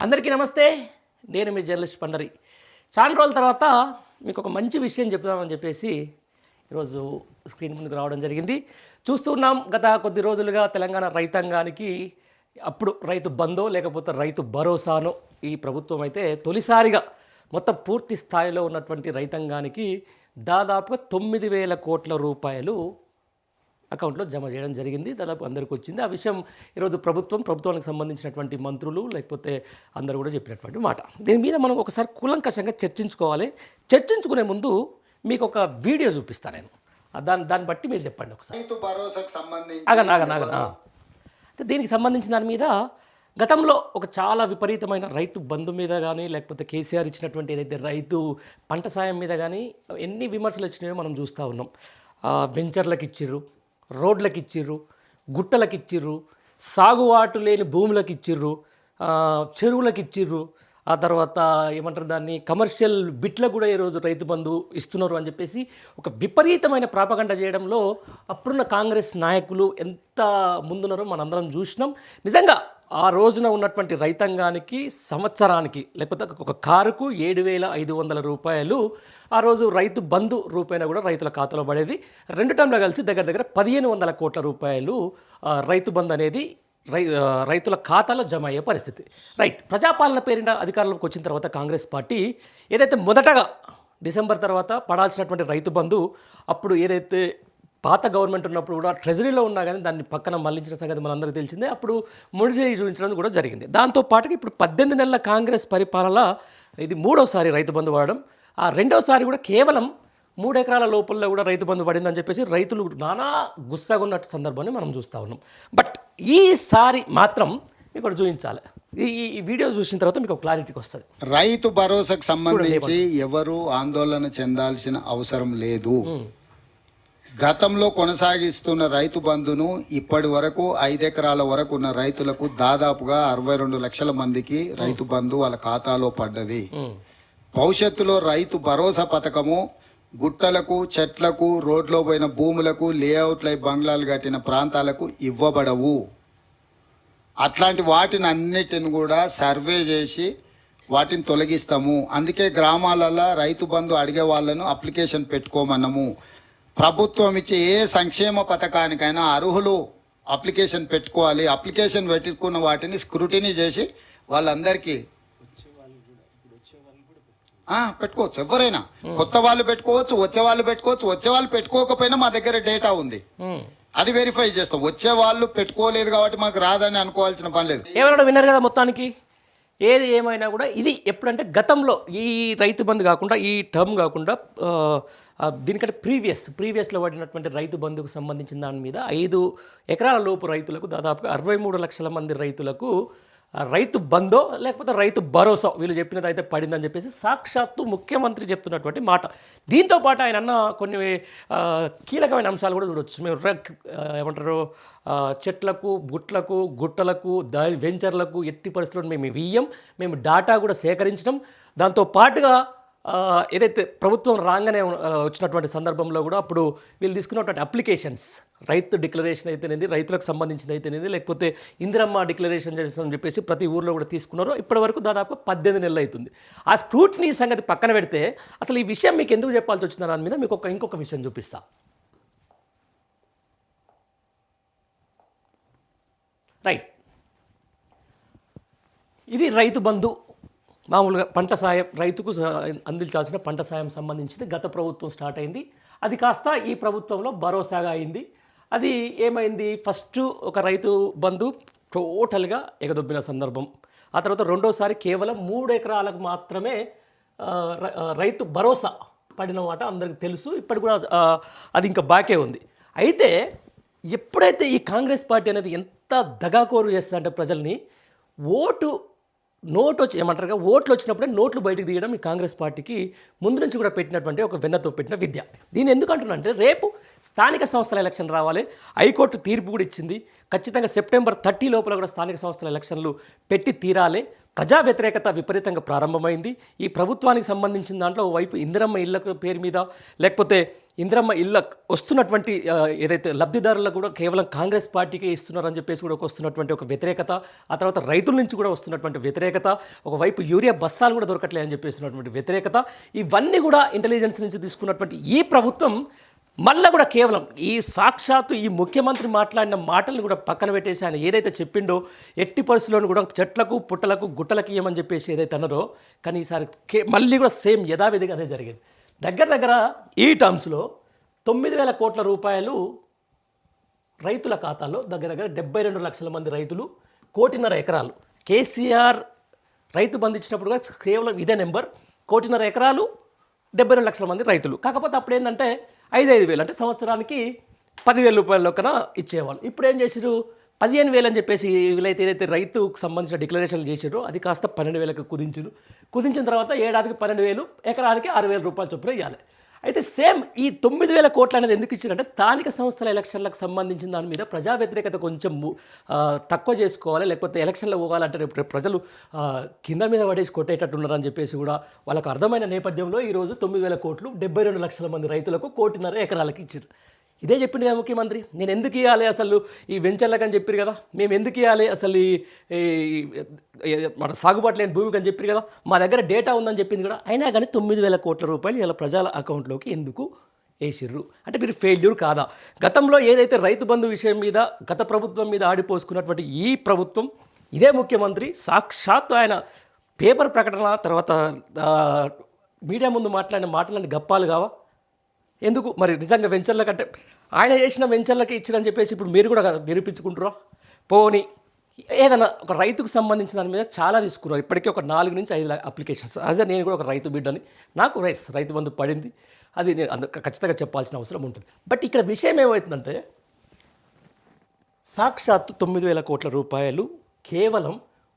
అందరికీ నమస్తే. నేను మీ జర్నలిస్ట్ పండరి. చాలా రోజుల తర్వాత మీకు ఒక మంచి విషయం చెప్తామని చెప్పేసి ఈరోజు స్క్రీన్ ముందుకు రావడం జరిగింది. చూస్తున్నాం గత కొద్ది రోజులుగా తెలంగాణ రైతాంగానికి అప్పుడు రైతు బంధో లేకపోతే రైతు భరోసానో ఈ ప్రభుత్వం అయితే తొలిసారిగా మొత్తం పూర్తి స్థాయిలో ఉన్నటువంటి రైతాంగానికి దాదాపుగా 9,000 కోట్ల రూపాయలు అకౌంట్లో జమ చేయడం జరిగింది. దాదాపు అందరికీ వచ్చింది. ఆ విషయం ఈరోజు ప్రభుత్వానికి సంబంధించినటువంటి మంత్రులు లేకపోతే అందరూ కూడా చెప్పినటువంటి మాట. దీని మీద మనం ఒకసారి కూలంకషంగా చర్చించుకోవాలి. చర్చించుకునే ముందు మీకు ఒక వీడియో చూపిస్తాను నేను. దాన్ని బట్టి మీరు చెప్పండి ఒకసారి. రైతు భరోసాకు సంబంధించి అయితే దీనికి సంబంధించిన దాని మీద గతంలో ఒక చాలా విపరీతమైన రైతు బంధు మీద కానీ లేకపోతే కేసీఆర్ ఇచ్చినటువంటి ఏదైతే రైతు పంట సాయం మీద కానీ ఎన్ని విమర్శలు వచ్చినాయో మనం చూస్తూ ఉన్నాం. వెంచర్లకు ఇచ్చిర్రు, రోడ్లకు ఇచ్చిర్రు, గుట్టలకు ఇచ్చిర్రు, సాగువాటు లేని భూములకు ఇచ్చిర్రు, చెరువులకు ఇచ్చిర్రు, ఆ తర్వాత ఏమంటారు దాన్ని కమర్షియల్ బిట్లకు కూడా ఈరోజు రైతు బంధు ఇస్తున్నారు అని చెప్పేసి ఒక విపరీతమైన ప్రాపగండ చేయడంలో అప్పుడున్న కాంగ్రెస్ నాయకులు ఎంత ముందున్నారో మనందరం చూసినాం. నిజంగా ఆ రోజున ఉన్నటువంటి రైతాంగానికి సంవత్సరానికి లేకపోతే ఒక కారుకు 7,500 రూపాయలు ఆ రోజు రైతు బంధు రూపాయన కూడా రైతుల ఖాతాలో పడేది. 2 టర్మ్లో కలిసి దగ్గర 1,500 కోట్ల రూపాయలు రైతు బంధు అనేది రైతుల ఖాతాలో జమ అయ్యే పరిస్థితి. రైట్. ప్రజాపాలన పేరిట అధికారంలోకి వచ్చిన తర్వాత కాంగ్రెస్ పార్టీ ఏదైతే మొదటగా డిసెంబర్ తర్వాత పడాల్సినటువంటి రైతు బంధు అప్పుడు ఏదైతే పాత గవర్నమెంట్ ఉన్నప్పుడు కూడా ట్రెజరీలో ఉన్నా కానీ దాన్ని పక్కన మళ్లించిన సంగతి మనందరికీ తెలిసిందే. అప్పుడు ముడిచేయి చూపించడం కూడా జరిగింది. దాంతోపాటుగా ఇప్పుడు 18 నెలల కాంగ్రెస్ పరిపాలన ఇది 3వసారి రైతు బంధు పడడం. ఆ 2వసారి కూడా కేవలం 3 ఎకరాల లోపల కూడా రైతు బంధు పడిందని చెప్పేసి రైతులు నానా గుస్సాగా ఉన్నట్టు సందర్భాన్ని మనం చూస్తూ ఉన్నాం. బట్ ఈసారి మాత్రం మీకు చూపించాలి. ఈ వీడియో చూసిన తర్వాత మీకు క్లారిటీకి వస్తుంది. రైతు భరోసాకు సంబంధించి ఎవరు ఆందోళన చెందాల్సిన అవసరం లేదు. గతంలో కొనసాగిస్తున్న రైతు బంధును ఇప్పటి వరకు 5 ఎకరాల వరకు ఉన్న రైతులకు దాదాపుగా 62 లక్షల మందికి రైతు బంధు వాళ్ళ ఖాతాలో పడ్డది. భవిష్యత్తులో రైతు భరోసా పథకము గుట్టలకు, చెట్లకు, రోడ్లో పోయిన భూములకు, లేఅవుట్లై బంగ్లాలు కట్టిన ప్రాంతాలకు ఇవ్వబడవు. అట్లాంటి వాటిని అన్నిటిని కూడా సర్వే చేసి వాటిని తొలగిస్తాము. అందుకే గ్రామాలలో రైతు బంధు అడిగే వాళ్ళను అప్లికేషన్ పెట్టుకోమన్నాము. ప్రభుత్వం ఇచ్చే ఏ సంక్షేమ పథకానికైనా అర్హులు అప్లికేషన్ పెట్టుకోవాలి. అప్లికేషన్ పెట్టుకున్న వాటిని స్క్రూటినీ చేసి వాళ్ళందరికీ పెట్టుకోవచ్చు. ఎవరైనా కొత్త వాళ్ళు పెట్టుకోవచ్చు, వచ్చే వాళ్ళు పెట్టుకోవచ్చు. వచ్చే వాళ్ళు పెట్టుకోకపోయినా మా దగ్గర డేటా ఉంది, అది వెరిఫై చేస్తాం. వచ్చే వాళ్ళు పెట్టుకోలేదు కాబట్టి మాకు రాదని అనుకోవాల్సిన పని లేదు. ఏమన్నా విన్నారు కదా. మొత్తానికి ఏది ఏమైనా కూడా ఇది ఎప్పుడంటే గతంలో ఈ రైతు బంధు కాకుండా ఈ టర్మ్ కాకుండా దీనికంటే ప్రీవియస్లో పడినటువంటి రైతు బంధుకు సంబంధించిన దాని మీద 5 ఎకరాల లోపు రైతులకు దాదాపుగా 63 లక్షల మంది రైతులకు రైతు బంధో లేకపోతే రైతు భరోసా వీళ్ళు చెప్పినది అయితే పడిందని చెప్పేసి సాక్షాత్తు ముఖ్యమంత్రి చెప్తున్నటువంటి మాట. దీంతోపాటు ఆయన అన్న కొన్ని కీలకమైన అంశాలు కూడా చూడవచ్చు. మేము ఏమంటారు చెట్లకు, గుట్టలకు, వెంచర్లకు ఎట్టి పరిస్థితుల్లో మేము ఇవ్వం. మేము డాటా కూడా సేకరించడం. దాంతోపాటుగా ఏదైతే ప్రభుత్వం రాగానే వచ్చినటువంటి సందర్భంలో కూడా అప్పుడు వీళ్ళు తీసుకున్నటువంటి అప్లికేషన్స్ రైతు డిక్లరేషన్ అయితేనేది, రైతులకు సంబంధించింది అయితేనేది, లేకపోతే ఇందిరమ్మ డిక్లరేషన్ అని చెప్పేసి ప్రతి ఊర్లో కూడా తీసుకున్నారు. ఇప్పటి వరకు దాదాపు 18 నెలలు అవుతుంది. ఆ స్క్రూటినీ సంగతి పక్కన పెడితే అసలు ఈ విషయం మీకు ఎందుకు చెప్పాల్సి వచ్చిన దాని మీద మీకు ఇంకొక విషయం చూపిస్తా. రైట్. ఇది రైతు బంధు మామూలుగా పంట సాయం రైతుకు అందించాల్సిన పంట సాయం సంబంధించింది. గత ప్రభుత్వం స్టార్ట్ అయింది. అది కాస్త ఈ ప్రభుత్వంలో భరోసాగా అయింది. అది ఏమైంది, ఫస్ట్ ఒక రైతు బంధు టోటల్గా ఎగదొబ్బిన సందర్భం. ఆ తర్వాత 2వసారి కేవలం 3 ఎకరాలకు మాత్రమే రైతు భరోసా పడిన మాట అందరికీ తెలుసు. ఇప్పటి కూడా అది ఇంకా బాకే ఉంది. అయితే ఎప్పుడైతే ఈ కాంగ్రెస్ పార్టీ అనేది ఎంత దగాకోరు చేస్తుందంటే ప్రజల్ని ఓట్లు వచ్చినప్పుడే నోట్లు బయటకు తీయడం ఈ కాంగ్రెస్ పార్టీకి ముందు నుంచి కూడా పెట్టినటువంటి ఒక వెన్నతో పెట్టిన విద్య. దీన్ని ఎందుకు అంటున్నానంటే రేపు స్థానిక సంస్థల ఎలక్షన్ రావాలి. హైకోర్టు తీర్పు కూడా ఇచ్చింది. ఖచ్చితంగా సెప్టెంబర్ 30 లోపల కూడా స్థానిక సంస్థల ఎలక్షన్లు పెట్టి తీరాలి. ప్రజా వ్యతిరేకత విపరీతంగా ప్రారంభమైంది. ఈ ప్రభుత్వానికి సంబంధించిన దాంట్లో వైపు ఇందిరమ్మ ఇళ్ళ పేరు మీద లేకపోతే ఇందిరమ్మ ఇళ్ళ వస్తున్నటువంటి ఏదైతే లబ్ధిదారులకు కూడా కేవలం కాంగ్రెస్ పార్టీకే ఇస్తున్నారని చెప్పేసి కూడా వస్తున్నటువంటి ఒక వ్యతిరేకత, ఆ తర్వాత రైతుల నుంచి కూడా వస్తున్నటువంటి వ్యతిరేకత, ఒకవైపు యూరియా బస్తాలు కూడా దొరకట్లే అని చెప్పేసినటువంటి వ్యతిరేకత, ఇవన్నీ కూడా ఇంటెలిజెన్స్ నుంచి తీసుకున్నటువంటి ఈ ప్రభుత్వం మళ్ళీ కూడా కేవలం ఈ సాక్షాత్తు ఈ ముఖ్యమంత్రి మాట్లాడిన మాటలను కూడా పక్కన పెట్టేసి ఆయన ఏదైతే చెప్పిండో ఎట్టి పరిస్థితుల్లోనూ కూడా చెట్లకు పుట్టలకు గుట్టలకు ఇవ్వమని చెప్పేసి ఏదైతే అన్నారో, కానీ ఈసారి మళ్ళీ కూడా సేమ్ యథావిధిగా అదే జరిగింది. దగ్గర ఈ టర్మ్స్లో 9,000 కోట్ల రూపాయలు రైతుల ఖాతాలో దగ్గర 72 లక్షల మంది రైతులు, 1.5 ఎకరాలు. కేసీఆర్ రైతు బంధు ఇచ్చినప్పుడు కూడా కేవలం ఇదే నెంబర్, 1.5 ఎకరాలు 72 లక్షల మంది రైతులు. కాకపోతే అప్పుడు ఏంటంటే 5,000 అంటే సంవత్సరానికి 10,000 రూపాయల లెక్కన ఇచ్చేవాళ్ళు. ఇప్పుడు ఏం చేసారు, 15,000 అని చెప్పేసి వీళ్ళైతే ఏదైతే రైతుకు సంబంధించిన డిక్లరేషన్లు చేసారో అది కాస్త 12,000కి కుదించిన తర్వాత ఏడాదికి 12,000, ఎకరానికి 6,000 రూపాయల చొప్పున ఇవ్వాలి. అయితే సేమ్ ఈ 9,000 కోట్లు అనేది ఎందుకు ఇచ్చారంటే స్థానిక సంస్థల ఎలక్షన్లకు సంబంధించిన దాని మీద ప్రజా వ్యతిరేకత కొంచెం తక్కువ చేసుకోవాలి, లేకపోతే ఎలక్షన్లో పోవాలంటే రేపు ప్రజలు కింద మీద పడేసి కొట్టేటట్టున్నారని చెప్పేసి కూడా వాళ్ళకు అర్థమైన నేపథ్యంలో ఈరోజు 9,000 కోట్లు 72 లక్షల మంది రైతులకు 1.5 ఎకరాలకు ఇచ్చారు. ఇదే చెప్పింది కదా ముఖ్యమంత్రి, నేను ఎందుకు ఇవ్వాలి అసలు ఈ వెంచర్లకు అని చెప్పారు కదా, మేము ఎందుకు ఇవ్వాలి అసలు ఈ మన సాగుబాటు లేని భూమికి అని చెప్పారు కదా, మా దగ్గర డేటా ఉందని చెప్పింది కూడా. అయినా కానీ 9,000 కోట్ల రూపాయలు ఇలా ప్రజల అకౌంట్లోకి ఎందుకు వేసిర్రు అంటే మీరు ఫెయిల్యూర్ కాదా? గతంలో ఏదైతే రైతు బంధు విషయం మీద గత ప్రభుత్వం మీద ఆడిపోసుకున్నటువంటి ఈ ప్రభుత్వం, ఇదే ముఖ్యమంత్రి సాక్షాత్తు ఆయన పేపర్ ప్రకటన తర్వాత మీడియా ముందు మాట్లాడిన మాటలని గప్పాలు కావా? ఎందుకు మరి నిజంగా వెంచర్ల కంటే ఆయన చేసిన వెంచర్లకి ఇచ్చిరని చెప్పేసి ఇప్పుడు మీరు కూడా నిరూపించుకుంటారా? పోనీ ఏదైనా ఒక రైతుకు సంబంధించిన దాని మీద చాలా తీసుకున్నారు. ఇప్పటికీ ఒక 4 నుంచి 5 అప్లికేషన్స్. అదే నేను కూడా ఒక రైతు బిడ్డని, నాకు రైతు బంధు పడింది, అది నేను ఖచ్చితంగా చెప్పాల్సిన అవసరం ఉంటుంది. బట్ ఇక్కడ విషయం ఏమవుతుందంటే సాక్షాత్తు 9,000 కోట్ల రూపాయలు కేవలం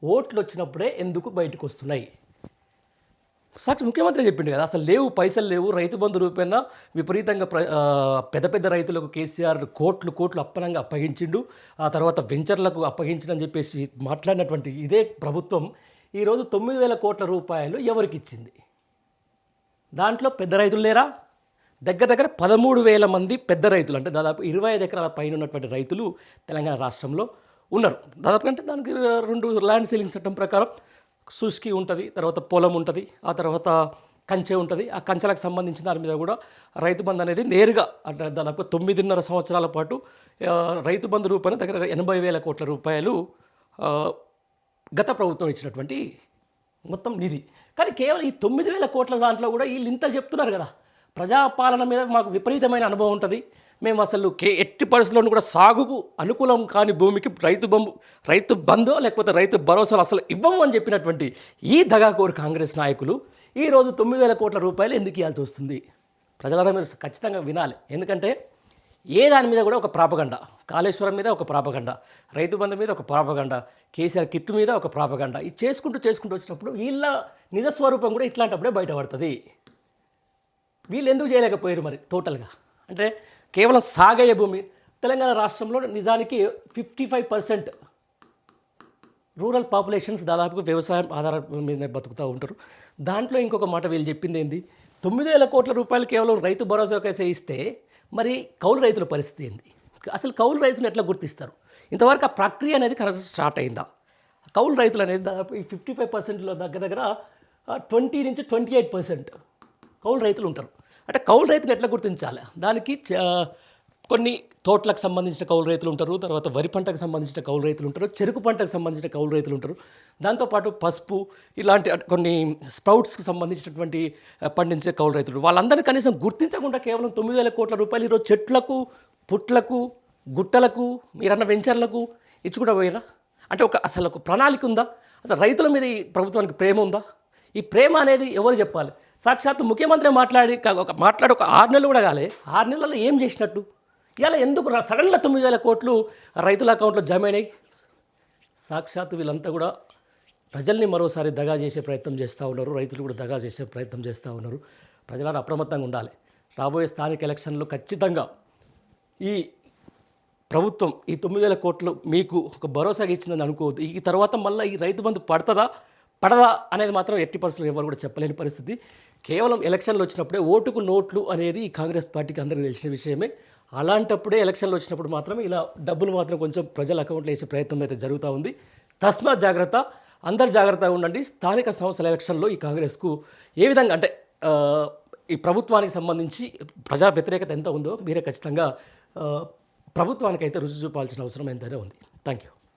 ఓట్లు వచ్చినప్పుడే ఎందుకు బయటకు వస్తున్నాయి? సాక్షి ముఖ్యమంత్రి చెప్పిండు కదా, అసలు లేవు, పైసలు లేవు, రైతు బంధు రూపేణ విపరీతంగా పెద్ద రైతులకు కేసీఆర్ కోట్లు అప్పనంగా అప్పగించిండు, ఆ తర్వాత వెంచర్లకు అప్పగించిందని చెప్పేసి మాట్లాడినటువంటి ఇదే ప్రభుత్వం ఈరోజు 9,000 కోట్ల రూపాయలు ఎవరికి ఇచ్చింది? దాంట్లో పెద్ద రైతులు లేరా? దగ్గర 13,000 మంది పెద్ద రైతులు, అంటే దాదాపు 25 ఎకరాల పైన ఉన్నటువంటి రైతులు తెలంగాణ రాష్ట్రంలో ఉన్నారు. దాదాపు అంటే దానికి 2 ల్యాండ్ సీలింగ్ చట్టం ప్రకారం సుస్కి ఉంటుంది, తర్వాత పొలం ఉంటుంది, ఆ తర్వాత కంచె ఉంటుంది. ఆ కంచెలకు సంబంధించిన దాని మీద కూడా రైతు బంధు అనేది నేరుగా అంటే దాదాపు 9.5 సంవత్సరాల పాటు రైతు బంధు రూపాయలు దగ్గర 80,000 కోట్ల రూపాయలు గత ప్రభుత్వం ఇచ్చినటువంటి మొత్తం నిధి. కానీ కేవలం ఈ 9,000 కోట్ల దాంట్లో కూడా వీళ్ళు ఇంత చెప్తున్నారు కదా, ప్రజాపాలన మీద మాకు విపరీతమైన అనుభవం ఉంటుంది, మేము అసలు ఎట్టి పరిస్థితుల్లో కూడా సాగుకు అనుకూలం కాని భూమికి రైతు బంధో లేకపోతే రైతు భరోసాలు అసలు ఇవ్వము అని చెప్పినటువంటి ఈ దగాకోరు కాంగ్రెస్ నాయకులు ఈరోజు 9,000 కోట్ల రూపాయలు ఎందుకు ఇవ్వాల్సి వస్తుంది? ప్రజలారా మీరు ఖచ్చితంగా వినాలి. ఎందుకంటే ఏ దాని మీద కూడా ఒక ప్రాపగండ, కాళేశ్వరం మీద ఒక ప్రాపగండ, రైతు బంధు మీద ఒక ప్రాపగండ, కేసీఆర్ కిట్టు మీద ఒక ప్రాపగండ, ఇది చేసుకుంటూ వచ్చినప్పుడు వీళ్ళ నిజస్వరూపం కూడా ఇట్లాంటప్పుడే బయటపడుతుంది. వీళ్ళు ఎందుకు చేయలేకపోయారు మరి టోటల్గా? అంటే కేవలం సాగయ్యే భూమి తెలంగాణ రాష్ట్రంలో నిజానికి 55% రూరల్ పాపులేషన్స్ దాదాపుగా వ్యవసాయం ఆధారం మీద బతుకుతూ ఉంటారు. దాంట్లో ఇంకొక మాట వీళ్ళు చెప్పింది ఏంది, 9,000 కోట్ల రూపాయలు కేవలం రైతు భరోసా కేసే ఇస్తే మరి కౌలు రైతుల పరిస్థితి ఏంది? అసలు కౌలు రైతులను ఎట్లా గుర్తిస్తారు? ఇంతవరకు ఆ ప్రక్రియ అనేది కరెక్ట్ స్టార్ట్ అయిందా? కౌలు రైతులు అనేది దాదాపు ఈ 55%లో దగ్గర 20 నుంచి 28% కౌలు రైతులు ఉంటారు. అంటే కౌలు రైతులు ఎట్లా గుర్తించాలి? దానికి కొన్ని తోటలకు సంబంధించిన కౌలు రైతులు ఉంటారు, తర్వాత వరి పంటకు సంబంధించిన కౌలు రైతులు ఉంటారు, చెరుకు పంటకు సంబంధించిన కౌలు రైతులు ఉంటారు, దాంతోపాటు పసుపు ఇలాంటి కొన్ని స్ప్రౌట్స్కి సంబంధించినటువంటి పండించే కౌలు రైతులు, వాళ్ళందరినీ కనీసం గుర్తించకుండా కేవలం 9,000 కోట్ల రూపాయలు ఈరోజు చెట్లకు పుట్లకు గుట్టలకు మీరన్న వెంచర్లకు ఇచ్చుకుంటూ పోయినా అంటే అసలు ఒక ప్రణాళిక ఉందా? అసలు రైతుల మీద ఈ ప్రభుత్వానికి ప్రేమ ఉందా? ఈ ప్రేమ అనేది ఎవరు చెప్పాలి? సాక్షాత్తు ముఖ్యమంత్రి మాట్లాడి ఒక 6 నెలలు కూడా కాలే, 6 నెలల్లో ఏం చేసినట్టు? ఇలా ఎందుకు సడన్గా 9,000 కోట్లు రైతుల అకౌంట్లో జమ అయినాయి? సాక్షాత్తు వీళ్ళంతా కూడా ప్రజల్ని మరోసారి దగా చేసే ప్రయత్నం చేస్తూ ఉన్నారు, రైతులు కూడా దగా చేసే ప్రయత్నం చేస్తూ ఉన్నారు. ప్రజలను అప్రమత్తంగా ఉండాలి. రాబోయే స్థానిక ఎలక్షన్లో ఖచ్చితంగా ఈ ప్రభుత్వం ఈ 9,000 కోట్లు మీకు ఒక భరోసాగా ఇచ్చిందని అనుకోవద్దు. ఈ తర్వాత మళ్ళీ ఈ రైతు బంధు పడదా అనేది మాత్రం ఎట్టి పరిస్థితుల్లో ఎవరు కూడా చెప్పలేని పరిస్థితి. కేవలం ఎలక్షన్లు వచ్చినప్పుడే ఓటుకు నోట్లు అనేది ఈ కాంగ్రెస్ పార్టీకి అందరికీ తెలిసిన విషయమే. అలాంటప్పుడే ఎలక్షన్లు వచ్చినప్పుడు మాత్రం ఇలా డబ్బులు మాత్రం కొంచెం ప్రజల అకౌంట్లో వేసే ప్రయత్నం అయితే జరుగుతూ ఉంది. తస్మాత్ జాగ్రత్త, అందరు జాగ్రత్తగా ఉండండి. స్థానిక సంస్థల ఎలక్షన్లో ఈ కాంగ్రెస్కు ఏ విధంగా అంటే ఈ ప్రభుత్వానికి సంబంధించి ప్రజా వ్యతిరేకత ఎంత ఉందో మీరే ఖచ్చితంగా ప్రభుత్వానికైతే రుచి చూపాల్సిన అవసరం ఎంతైనా ఉంది. Thank you.